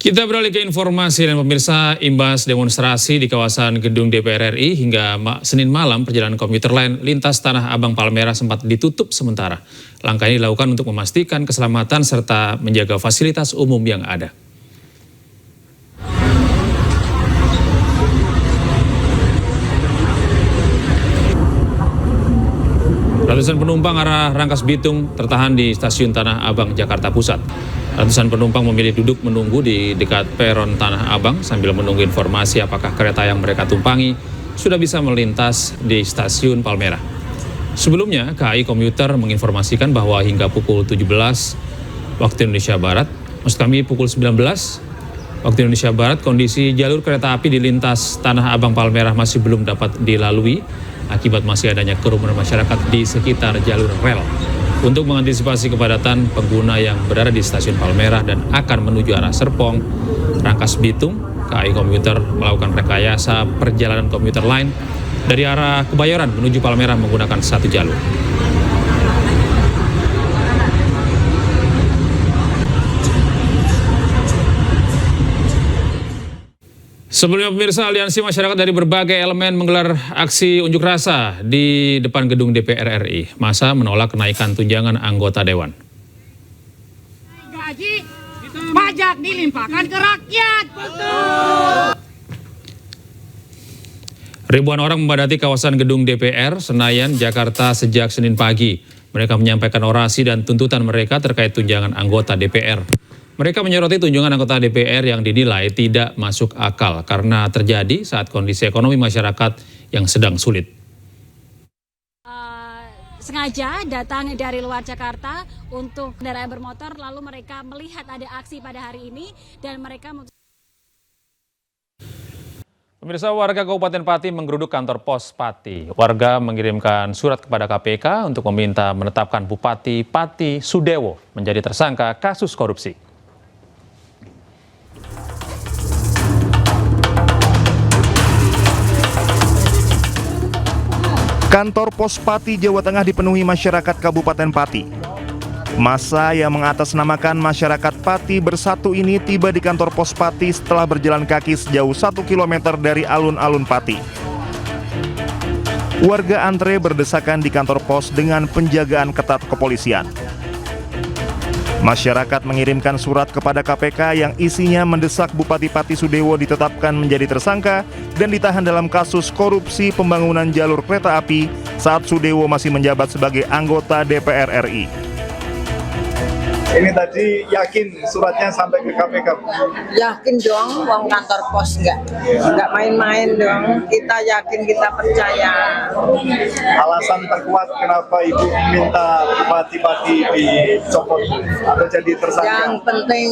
Kita beralih ke informasi dan pemirsa, imbas demonstrasi di kawasan gedung DPR RI hingga Senin malam perjalanan komuter lain lintas Tanah Abang Palmerah sempat ditutup sementara. Langkah ini dilakukan untuk memastikan keselamatan serta menjaga fasilitas umum yang ada. Ratusan penumpang arah Rangkas Bitung tertahan di stasiun Tanah Abang, Jakarta Pusat. Ratusan penumpang memilih duduk menunggu di dekat peron Tanah Abang sambil menunggu informasi apakah kereta yang mereka tumpangi sudah bisa melintas di stasiun Palmerah. Sebelumnya, KAI Komuter menginformasikan bahwa hingga pukul 17 waktu Indonesia Barat, pukul 19 waktu Indonesia Barat, kondisi jalur kereta api di lintas Tanah Abang Palmerah masih belum dapat dilalui akibat masih adanya kerumunan masyarakat di sekitar jalur rel. Untuk mengantisipasi kepadatan pengguna yang berada di stasiun Palmerah dan akan menuju arah Serpong, Rangkas Bitung, KAI Komuter melakukan rekayasa perjalanan komuter lain dari arah Kebayoran menuju Palmerah menggunakan satu jalur. Sebelumnya pemirsa, aliansi masyarakat dari berbagai elemen menggelar aksi unjuk rasa di depan gedung DPR RI. Massa menolak kenaikan tunjangan anggota dewan. Gaji, pajak dilimpahkan ke rakyat. Betul. Ribuan orang memadati kawasan gedung DPR Senayan, Jakarta sejak Senin pagi. Mereka menyampaikan orasi dan tuntutan mereka terkait tunjangan anggota DPR. Mereka menyoroti tunjangan anggota DPR yang dinilai tidak masuk akal karena terjadi saat kondisi ekonomi masyarakat yang sedang sulit. Sengaja datang dari luar Jakarta untuk kendaraan bermotor, lalu mereka melihat ada aksi pada hari ini dan mereka... Pemirsa, warga Kabupaten Pati menggeruduk kantor pos Pati. Warga mengirimkan surat kepada KPK untuk meminta menetapkan Bupati Pati Sudewo menjadi tersangka kasus korupsi. Kantor Pos Pati, Jawa Tengah dipenuhi masyarakat Kabupaten Pati. Massa yang mengatasnamakan masyarakat Pati Bersatu ini tiba di kantor Pos Pati setelah berjalan kaki sejauh 1 km dari alun-alun Pati. Warga antre berdesakan di kantor pos dengan penjagaan ketat kepolisian. Masyarakat mengirimkan surat kepada KPK yang isinya mendesak Bupati Pati Sudewo ditetapkan menjadi tersangka dan ditahan dalam kasus korupsi pembangunan jalur kereta api saat Sudewo masih menjabat sebagai anggota DPR RI. Ini tadi yakin suratnya sampai ke KPK? Yakin dong, uang kantor pos nggak main-main dong. Kita yakin, kita percaya. Alasan terkuat kenapa Ibu minta Bupati Pati dicopot atau jadi tersangka? Yang penting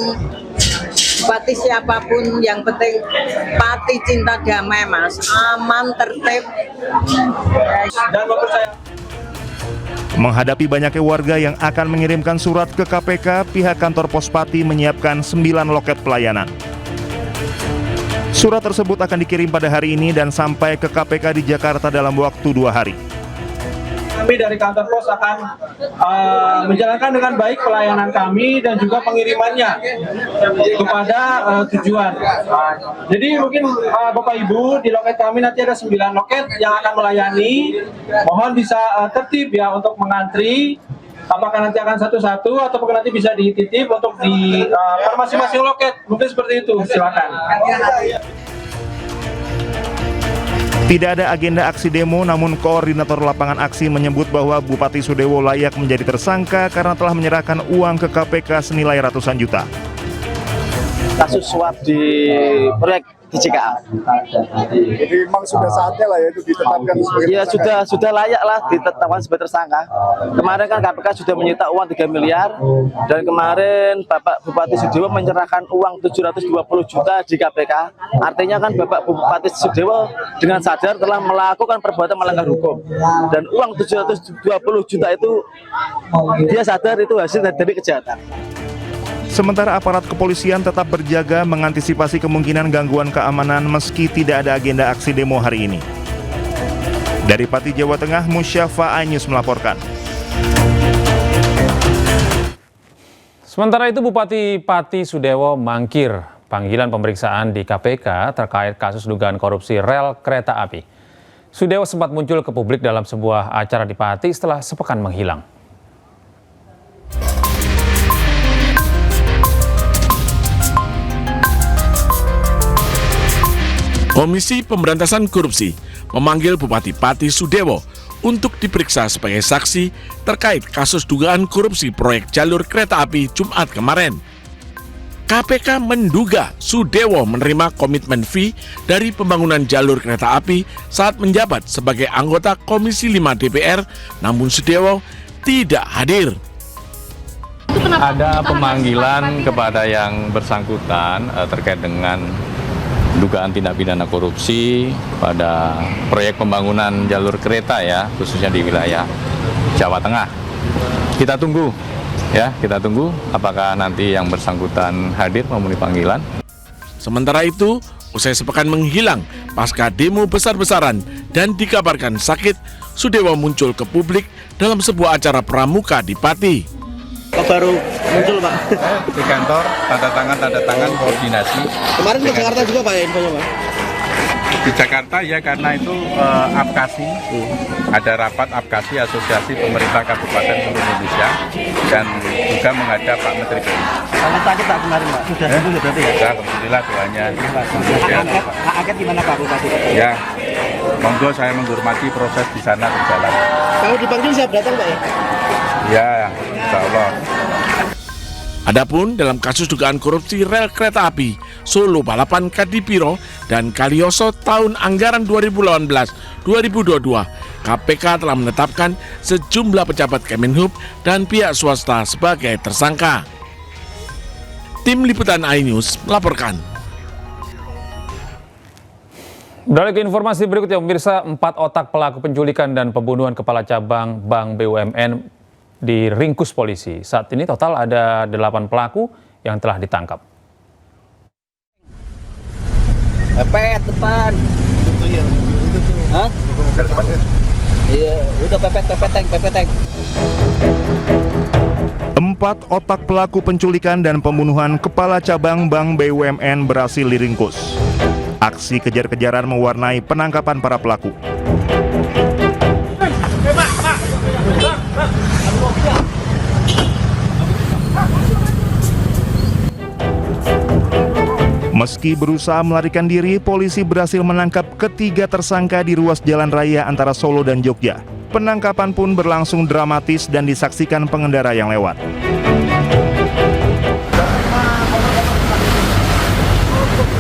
Bupati siapapun, yang penting Pati cinta damai, Mas. Aman, tertib. Dan mempercayai. Menghadapi banyaknya warga yang akan mengirimkan surat ke KPK, pihak kantor Pos Pati menyiapkan 9 loket pelayanan. Surat tersebut akan dikirim pada hari ini dan sampai ke KPK di Jakarta dalam waktu 2 hari. Kami dari kantor pos akan menjalankan dengan baik pelayanan kami dan juga pengirimannya kepada tujuan. Jadi mungkin Bapak Ibu di loket kami nanti ada 9 loket yang akan melayani. Mohon bisa tertib ya untuk mengantri. Apakah nanti akan satu-satu atau nanti bisa dititip untuk di masing-masing loket. Mungkin seperti itu, silakan. Tidak ada agenda aksi demo, namun koordinator lapangan aksi menyebut bahwa Bupati Sudewo layak menjadi tersangka karena telah menyerahkan uang ke KPK senilai ratusan juta. Kasus suap di proyek di JKA. Jadi memang sudah saatnya lah ya itu ditetapkan sebagai tersangka. Ya sudah layak lah ditetapkan sebagai tersangka. Kemarin kan KPK sudah menyita uang 3 miliar dan kemarin Bapak Bupati Sudewo menyerahkan uang 720 juta di KPK. Artinya kan Bapak Bupati Sudewo dengan sadar telah melakukan perbuatan melanggar hukum. Dan uang 720 juta itu dia sadar itu hasil dari kejahatan. Sementara aparat kepolisian tetap berjaga mengantisipasi kemungkinan gangguan keamanan meski tidak ada agenda aksi demo hari ini. Dari Pati, Jawa Tengah, Musyafa Ainus melaporkan. Sementara itu Bupati Pati Sudewo mangkir panggilan pemeriksaan di KPK terkait kasus dugaan korupsi rel kereta api. Sudewo sempat muncul ke publik dalam sebuah acara di Pati setelah sepekan menghilang. Komisi Pemberantasan Korupsi memanggil Bupati Pati Sudewo untuk diperiksa sebagai saksi terkait kasus dugaan korupsi proyek jalur kereta api Jumat kemarin. KPK menduga Sudewo menerima komitmen fee dari pembangunan jalur kereta api saat menjabat sebagai anggota Komisi 5 DPR, namun Sudewo tidak hadir. Ada pemanggilan kepada yang bersangkutan terkait dengan dugaan tindak pidana korupsi pada proyek pembangunan jalur kereta ya, khususnya di wilayah Jawa Tengah. Kita tunggu apakah nanti yang bersangkutan hadir memenuhi panggilan. Sementara itu, usai sepekan menghilang pasca demo besar-besaran dan dikabarkan sakit, Sudewo muncul ke publik dalam sebuah acara pramuka di Pati. Baru muncul Pak Di kantor, tanda tangan koordinasi. kemarin ke Jakarta juga Pak ya infonya Pak? Di Jakarta ya, karena itu APKASI, ada rapat APKASI Asosiasi Pemerintah Kabupaten Seluruh Indonesia, dan juga menghadap Pak Menteri PU. Sangat sakit Pak kemarin Pak, sudah sembuh berarti ya? Ya, alhamdulillah doanya. Hak angket gimana Pak Bupati? Ya, monggo saya menghormati proses di sana berjalan. Kalau dipanggil siap datang Pak ya? Ya, insya Allah. Adapun dalam kasus dugaan korupsi rel kereta api Solo Balapan Kadipiro dan Kalioso tahun anggaran 2018-2022, KPK telah menetapkan sejumlah pejabat Kemenhub dan pihak swasta sebagai tersangka. Tim Liputan iNews melaporkan. Beralih ke informasi berikutnya, pemirsa, 4 otak pelaku penculikan dan pembunuhan kepala cabang Bank BUMN diringkus polisi. Saat ini total ada 8 pelaku yang telah ditangkap. Pepet depan. Itu ya. Hah? Iya, udah pepet tank. 4 otak pelaku penculikan dan pembunuhan kepala cabang Bank BUMN berhasil diringkus. Aksi kejar-kejaran mewarnai penangkapan para pelaku. Meski berusaha melarikan diri, polisi berhasil menangkap ketiga tersangka di ruas jalan raya antara Solo dan Jogja. Penangkapan pun berlangsung dramatis dan disaksikan pengendara yang lewat.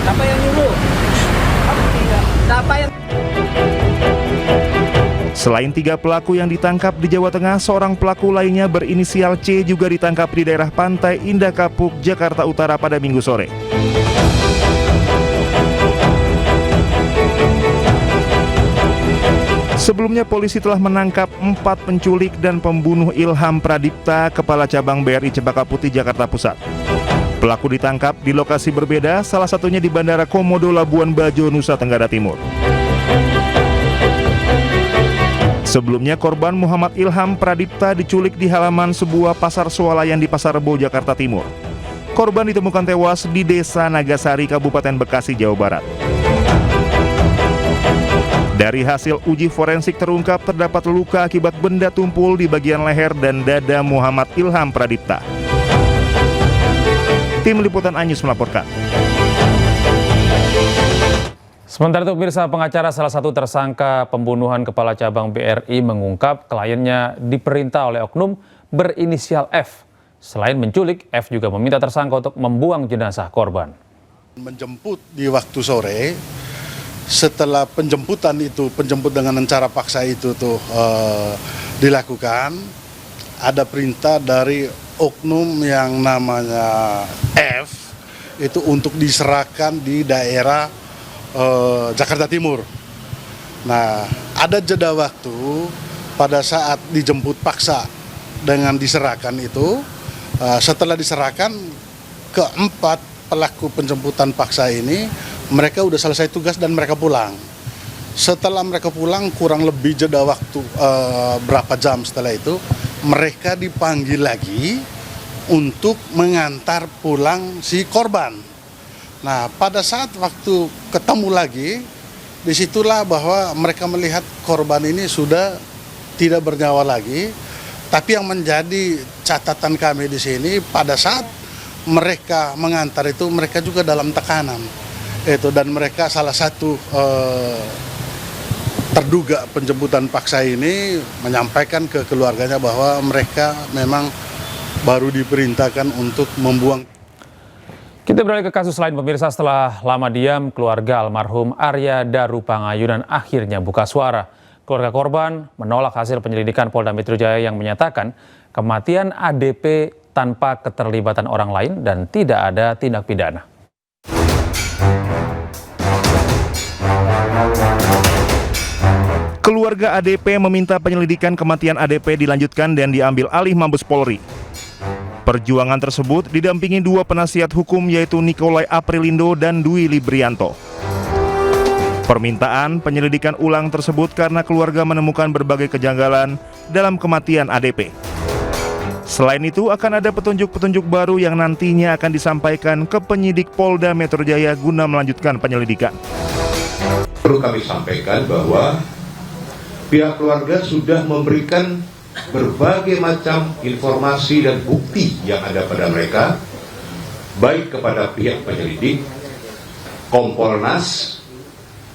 Siapa yang nyuruh? Siapa yang... Selain 3 pelaku yang ditangkap di Jawa Tengah, seorang pelaku lainnya berinisial C juga ditangkap di daerah Pantai Indah Kapuk, Jakarta Utara pada Minggu sore. Sebelumnya polisi telah menangkap 4 penculik dan pembunuh Ilham Pradipta, kepala cabang BRI Cempaka Putih, Jakarta Pusat. Pelaku ditangkap di lokasi berbeda, salah satunya di Bandara Komodo Labuan Bajo, Nusa Tenggara Timur. Sebelumnya korban Muhammad Ilham Pradipta diculik di halaman sebuah pasar swalayan di Pasar Rebo, Jakarta Timur. Korban ditemukan tewas di Desa Nagasari, Kabupaten Bekasi, Jawa Barat. Dari hasil uji forensik terungkap terdapat luka akibat benda tumpul di bagian leher dan dada Muhammad Ilham Pradipta. Tim Liputan iNews melaporkan. Sementara itu, pemirsa, pengacara salah satu tersangka pembunuhan kepala cabang BRI mengungkap kliennya diperintah oleh oknum berinisial F. Selain menculik, F juga meminta tersangka untuk membuang jenazah korban. Menjemput di waktu sore. Setelah penjemput dengan cara paksa itu dilakukan, ada perintah dari oknum yang namanya F itu untuk diserahkan di daerah Jakarta Timur. Nah, ada jeda waktu pada saat dijemput paksa dengan diserahkan itu. Setelah diserahkan, keempat pelaku penjemputan paksa ini mereka udah selesai tugas dan mereka pulang. Setelah mereka pulang, kurang lebih jeda waktu berapa jam setelah itu, mereka dipanggil lagi untuk mengantar pulang si korban. Nah, pada saat waktu ketemu lagi, disitulah bahwa mereka melihat korban ini sudah tidak bernyawa lagi. Tapi yang menjadi catatan kami di sini, pada saat mereka mengantar itu, mereka juga dalam tekanan. Dan mereka salah satu terduga penjemputan paksa ini menyampaikan ke keluarganya bahwa mereka memang baru diperintahkan untuk membuang. Kita beralih ke kasus lain, pemirsa. Setelah lama diam, keluarga almarhum Arya Daru Pangayunan akhirnya buka suara. Keluarga korban menolak hasil penyelidikan Polda Metro Jaya yang menyatakan kematian ADP tanpa keterlibatan orang lain dan tidak ada tindak pidana. Keluarga ADP meminta penyelidikan kematian ADP dilanjutkan dan diambil alih Mabes Polri. Perjuangan tersebut didampingi dua penasihat hukum yaitu Nikolai Aprilindo dan Dwi Librianto. Permintaan penyelidikan ulang tersebut karena keluarga menemukan berbagai kejanggalan dalam kematian ADP. Selain itu akan ada petunjuk-petunjuk baru yang nantinya akan disampaikan ke penyidik Polda Metro Jaya guna melanjutkan penyelidikan. Perlu kami sampaikan bahwa pihak keluarga sudah memberikan berbagai macam informasi dan bukti yang ada pada mereka, baik kepada pihak penyelidik, Kompolnas,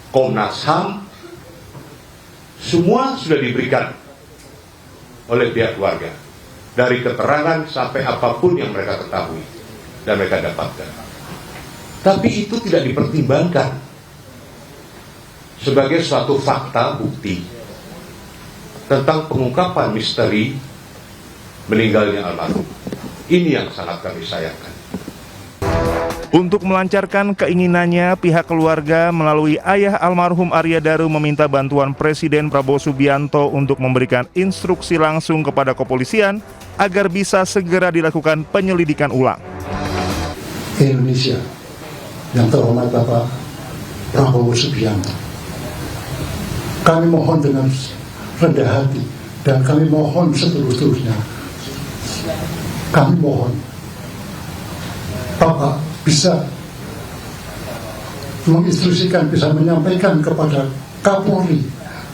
Komnas HAM, semua sudah diberikan oleh pihak keluarga, dari keterangan sampai apapun yang mereka ketahui dan mereka dapatkan. Tapi itu tidak dipertimbangkan sebagai suatu fakta bukti tentang pengungkapan misteri meninggalnya almarhum. Ini yang sangat kami sayangkan. Untuk melancarkan keinginannya, pihak keluarga melalui ayah almarhum Arya Daru meminta bantuan Presiden Prabowo Subianto untuk memberikan instruksi langsung kepada kepolisian agar bisa segera dilakukan penyelidikan ulang. Indonesia yang terhormat Bapak Prabowo Subianto, kami mohon dengan rendah hati dan kami mohon seterus-terusnya, kami mohon Bapak bisa menginstruksikan, bisa menyampaikan kepada Kapolri,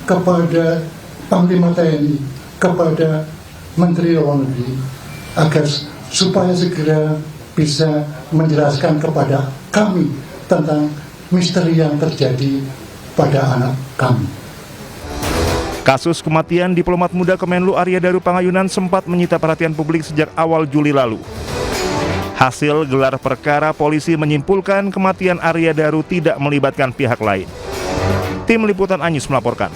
kepada Panglima TNI, kepada Menteri Luar Negeri agar supaya segera bisa menjelaskan kepada kami tentang misteri yang terjadi pada anak kami. Kasus kematian diplomat muda Kemenlu Arya Daru Pangayunan sempat menyita perhatian publik sejak awal Juli lalu. Hasil gelar perkara, polisi menyimpulkan kematian Arya Daru tidak melibatkan pihak lain. Tim Liputan Anyus melaporkan.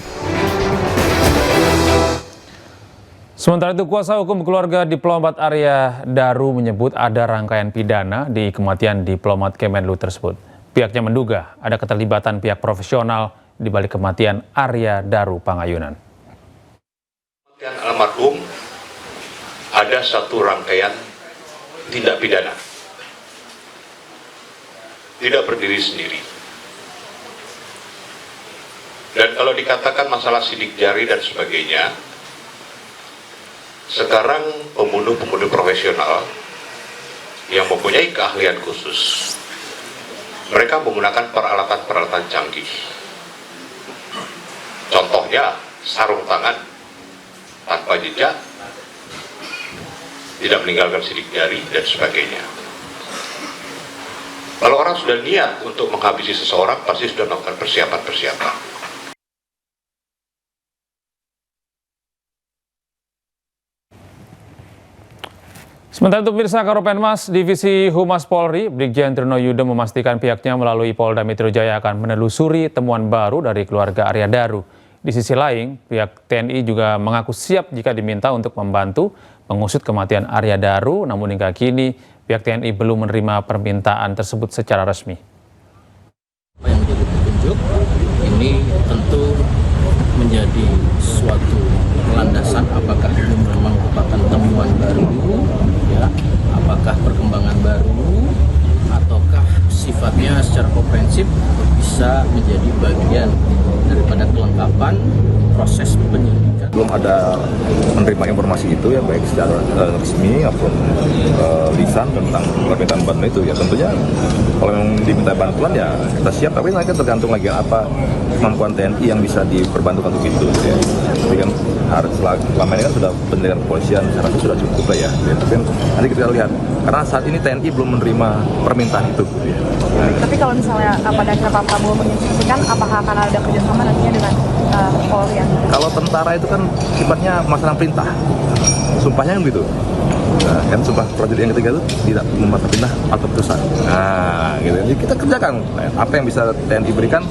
Sementara itu, kuasa hukum keluarga diplomat Arya Daru menyebut ada rangkaian pidana di kematian diplomat Kemenlu tersebut. Pihaknya menduga ada keterlibatan pihak profesional di balik kematian Arya Daru Pangayunan. Kematian almarhum ada satu rangkaian tindak pidana, tidak berdiri sendiri. Dan kalau dikatakan masalah sidik jari dan sebagainya, sekarang pembunuh-pembunuh profesional yang mempunyai keahlian khusus, mereka menggunakan peralatan-peralatan canggih. Contohnya sarung tangan tanpa jejak, tidak meninggalkan sidik jari dan sebagainya. Kalau orang sudah niat untuk menghabisi seseorang, pasti sudah melakukan persiapan-persiapan. Sementara itu, pemirsa, Karopenmas Divisi Humas Polri, Brigjen Trino Yudo memastikan pihaknya melalui Polda Metro Jaya akan menelusuri temuan baru dari keluarga Arya Daru. Di sisi lain, pihak TNI juga mengaku siap jika diminta untuk membantu mengusut kematian Arya Daru, namun hingga kini pihak TNI belum menerima permintaan tersebut secara resmi. Apa yang menjadi petunjuk ini tentu menjadi suatu landasan apakah ini memang merupakan temuan baru, ya, apakah perkembangan baru, ataukah sifatnya secara komprehensif bisa menjadi bagian daripada kelengkapan proses penyelidikan. Belum ada menerima informasi itu ya, baik secara resmi maupun lisan tentang permintaan bantuan itu ya. Tentunya kalau memang diminta bantuan ya kita siap, tapi nanti tergantung lagi apa kemampuan TNI yang bisa diperbantukan untuk itu ya. Tapi kan selama ini kan sudah penelitian kepolisian, saya rasa sudah cukup lah ya. Tapi nanti kita lihat, karena saat ini TNI belum menerima permintaan itu ya. Tapi kalau misalnya pada akhirnya Pak Prabowo menginstruksikan, apakah akan ada kerjasama nantinya dengan Polri? Kalau tentara itu kan sifatnya masalah perintah, sumpahnya kan gitu. Nah, kan sumpah prajurit yang ketiga itu tidak membuat perintah atau putusan. Nah, gitu. Jadi kita kerjakan apa yang bisa TNI berikan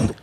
untuk